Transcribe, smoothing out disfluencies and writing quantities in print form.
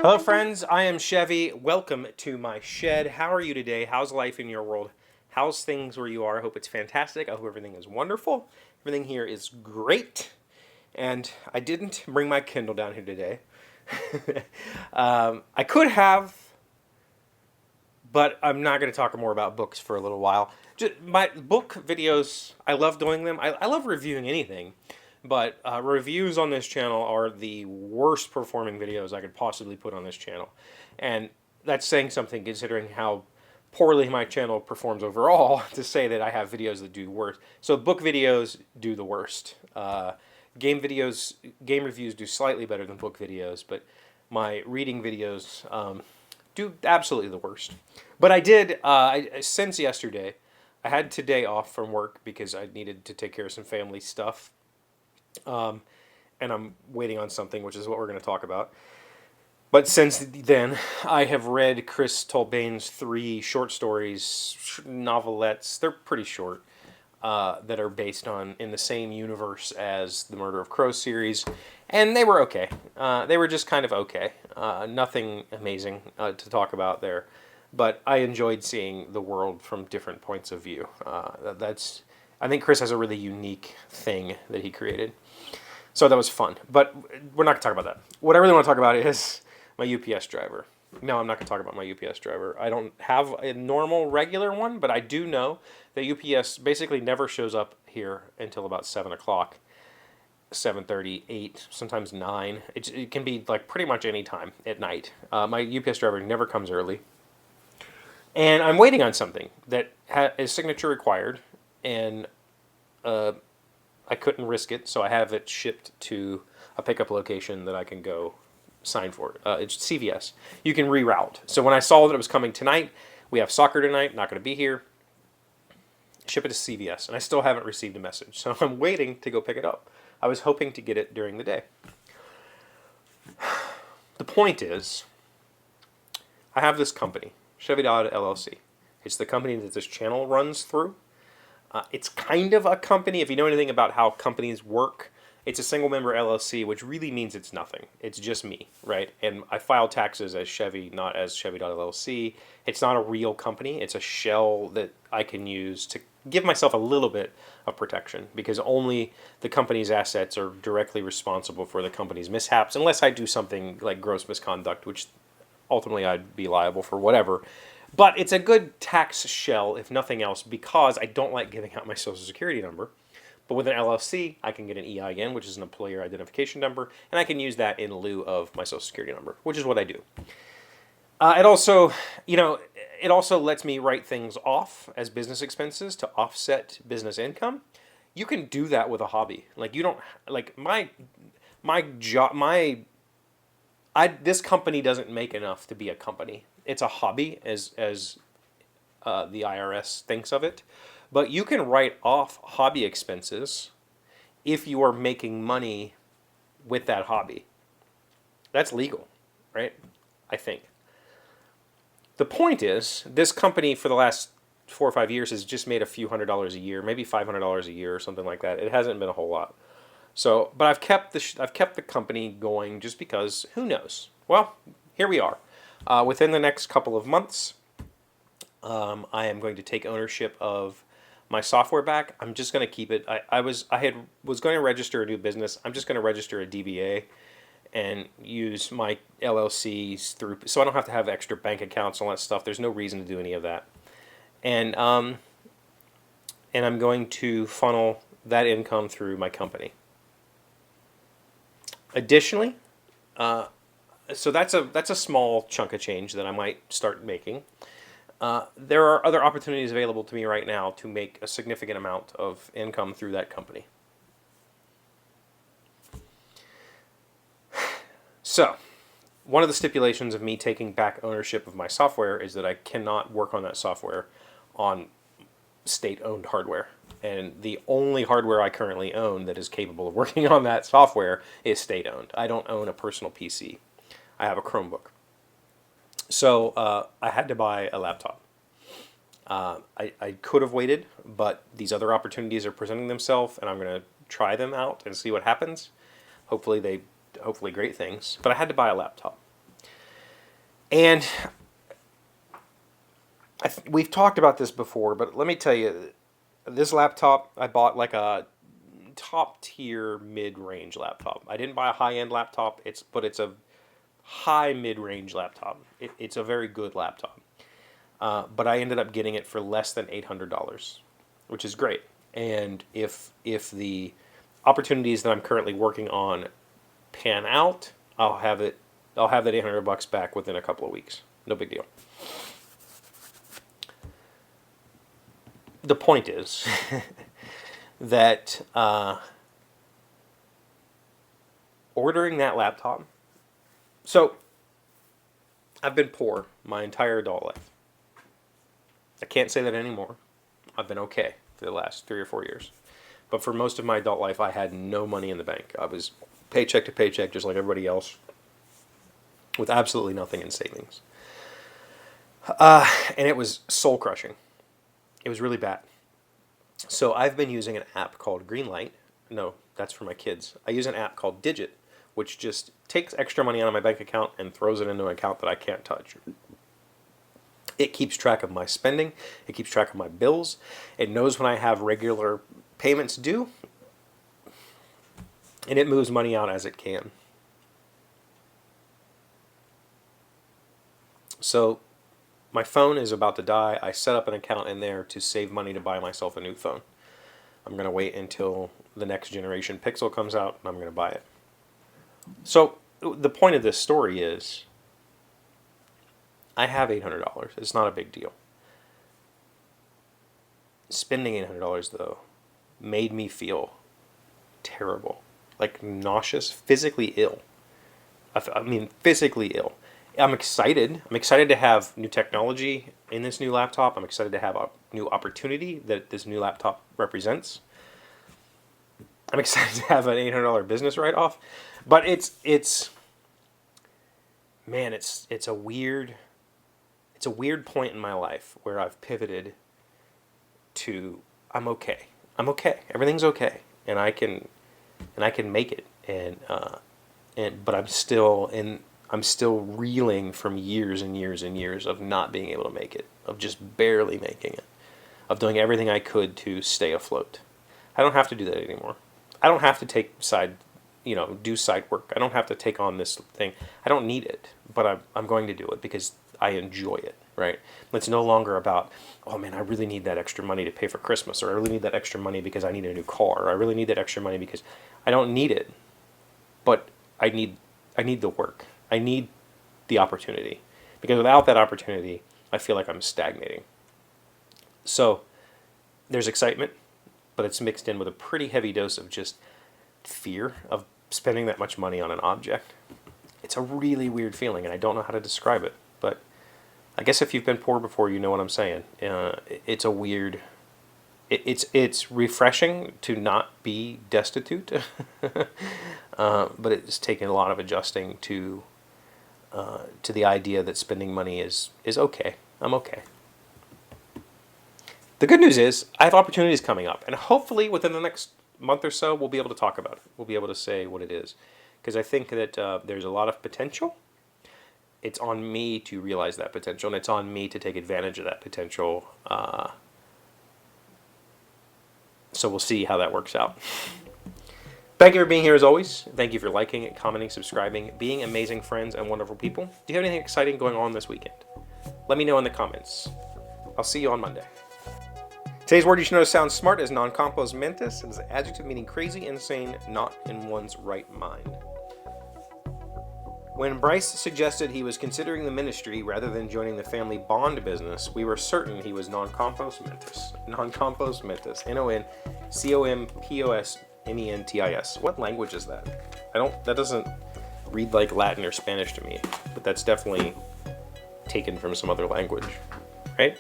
Hello, friends. I am Chevy. Welcome to my shed. How are you today? How's life in your world? How's things where you are? I hope it's fantastic. I hope everything is wonderful. Everything here is great. And I didn't bring my Kindle down here today. I could have, but I'm not going to talk more about books for a little while. Just my book videos, I love doing them. I love reviewing anything. But reviews on this channel are the worst performing videos I could possibly put on this channel. And that's saying something considering how poorly my channel performs overall to say that I have videos that do worse. So book videos do the worst. Game reviews do slightly better than book videos, but my reading videos do absolutely the worst. But I did, since yesterday, I had today off from work because I needed to take care of some family stuff. And I'm waiting on something, which is what we're going to talk about. But since then, I have read Chris Tolbane's 3 short stories, novelettes. They're pretty short, that are based in the same universe as the Murder of Crow series, and they were okay. They were just kind of okay. Nothing amazing to talk about there, but I enjoyed seeing the world from different points of view. I think Chris has a really unique thing that he created. So that was fun. But we're not going to talk about that. What I really want to talk about is my UPS driver. No, I'm not going to talk about my UPS driver. I don't have a normal, regular one, but I do know that UPS basically never shows up here until about 7 o'clock, 7:30, 8, sometimes 9. It can be like pretty much any time at night. My UPS driver never comes early. And I'm waiting on something that is signature required, and I couldn't risk it, so I have it shipped to a pickup location that I can go sign for. It's CVS. You can reroute. So when I saw that it was coming tonight, we have soccer tonight, not going to be here, ship it to CVS. And I still haven't received a message, so I'm waiting to go pick it up. I was hoping to get it during the day. The point is, I have this company, Chevee Dodd LLC. It's the company that this channel runs through. It's kind of a company. If you know anything about how companies work, it's a single member LLC, which really means it's nothing. It's just me, right? And I file taxes as Chevee, not as Chevee Dodd LLC. It's not a real company. It's a shell that I can use to give myself a little bit of protection, because only the company's assets are directly responsible for the company's mishaps, unless I do something like gross misconduct, which ultimately I'd be liable for whatever. But it's a good tax shell, if nothing else, because I don't like giving out my Social Security number. But with an LLC, I can get an EIN, which is an employer identification number, and I can use that in lieu of my Social Security number, which is what I do. It also lets me write things off as business expenses to offset business income. You can do that with a hobby. Like, you don't, like, this company doesn't make enough to be a company. It's a hobby, as the IRS thinks of it. But you can write off hobby expenses if you are making money with that hobby. That's legal, right? I think. The point is, this company for the last 4 or 5 years has just made a few $100s a year, maybe $500 a year or something like that. It hasn't been a whole lot. So, but I've kept the company going just because, who knows? Well, here we are. Within the next couple of months, I am going to take ownership of my software back. I'm just going to keep it. I was going to register a new business. I'm just going to register a DBA and use my LLCs through, so I don't have to have extra bank accounts and all that stuff. There's no reason to do any of that. And I'm going to funnel that income through my company. Additionally, so that's a small chunk of change that I might start making. There are other opportunities available to me right now to make a significant amount of income through that company. So, one of the stipulations of me taking back ownership of my software is that I cannot work on that software on state-owned hardware. And the only hardware I currently own that is capable of working on that software is state-owned. I don't own a personal PC. I have a Chromebook. So I had to buy a laptop. I could have waited, but these other opportunities are presenting themselves, and I'm going to try them out and see what happens. Hopefully great things. But I had to buy a laptop. And we've talked about this before, but let me tell you, this laptop, I bought like a top tier mid-range laptop. I didn't buy a high-end laptop, but it's a high mid-range laptop. It's a very good laptop. But I ended up getting it for less than $800, which is great. And if the opportunities that I'm currently working on pan out, I'll have that $800 back within a couple of weeks. No big deal. The point is that ordering that laptop. So I've been poor my entire adult life. I can't say that anymore. I've been okay for the last 3 or 4 years. But for most of my adult life, I had no money in the bank. I was paycheck to paycheck, just like everybody else, with absolutely nothing in savings. And it was soul crushing. It was really bad. So I've been using an app called Greenlight. No, that's for my kids. I use an app called Digit, which just takes extra money out of my bank account and throws it into an account that I can't touch. It keeps track of my spending. It keeps track of my bills. It knows when I have regular payments due. And it moves money out as it can. So my phone is about to die. I set up an account in there to save money to buy myself a new phone. I'm going to wait until the next generation Pixel comes out, and I'm going to buy it. So the point of this story is I have $800. It's not a big deal. Spending $800, though, made me feel terrible. Like nauseous, physically ill. I mean, physically ill. I'm excited. I'm excited to have new technology in this new laptop. I'm excited to have a new opportunity that this new laptop represents. I'm excited to have an $800 business write-off. But it's a weird point in my life where I've pivoted to I'm okay. I'm okay. Everything's okay, and I can make it. But I'm still reeling from years and years and years of not being able to make it, of just barely making it, of doing everything I could to stay afloat. I don't have to do that anymore. I don't have to do side work. I don't have to take on this thing. I don't need it, but I'm going to do it because I enjoy it, right? It's no longer about, oh man, I really need that extra money to pay for Christmas, or I really need that extra money because I need a new car, or I really need that extra money because I don't need it, but I need the work. I need the opportunity, because without that opportunity, I feel like I'm stagnating. So there's excitement, but it's mixed in with a pretty heavy dose of just fear of spending that much money on an object. It's a really weird feeling, and I don't know how to describe it, but I guess if you've been poor before, you know what I'm saying. It's a weird... It's refreshing to not be destitute, but it's taken a lot of adjusting to the idea that spending money is okay. I'm okay. The good news is I have opportunities coming up, and hopefully within the next month or so we'll be able to talk about it. We'll be able to say what it is, because I think that there's a lot of potential. It's on me to realize that potential, and it's on me to take advantage of that potential. So we'll see how that works out. Thank you for being here as always. Thank you for liking, commenting, subscribing, being amazing friends and wonderful people. Do you have anything exciting going on this weekend? Let me know in the comments. I'll see you on Monday. Today's word you should know sounds smart is non compos mentis. It is an adjective meaning crazy, insane, not in one's right mind. When Bryce suggested he was considering the ministry rather than joining the family bond business, we were certain he was non compos mentis. Non compos mentis. NONCOMPOSMENTIS. What language is that? That doesn't read like Latin or Spanish to me, but that's definitely taken from some other language, right?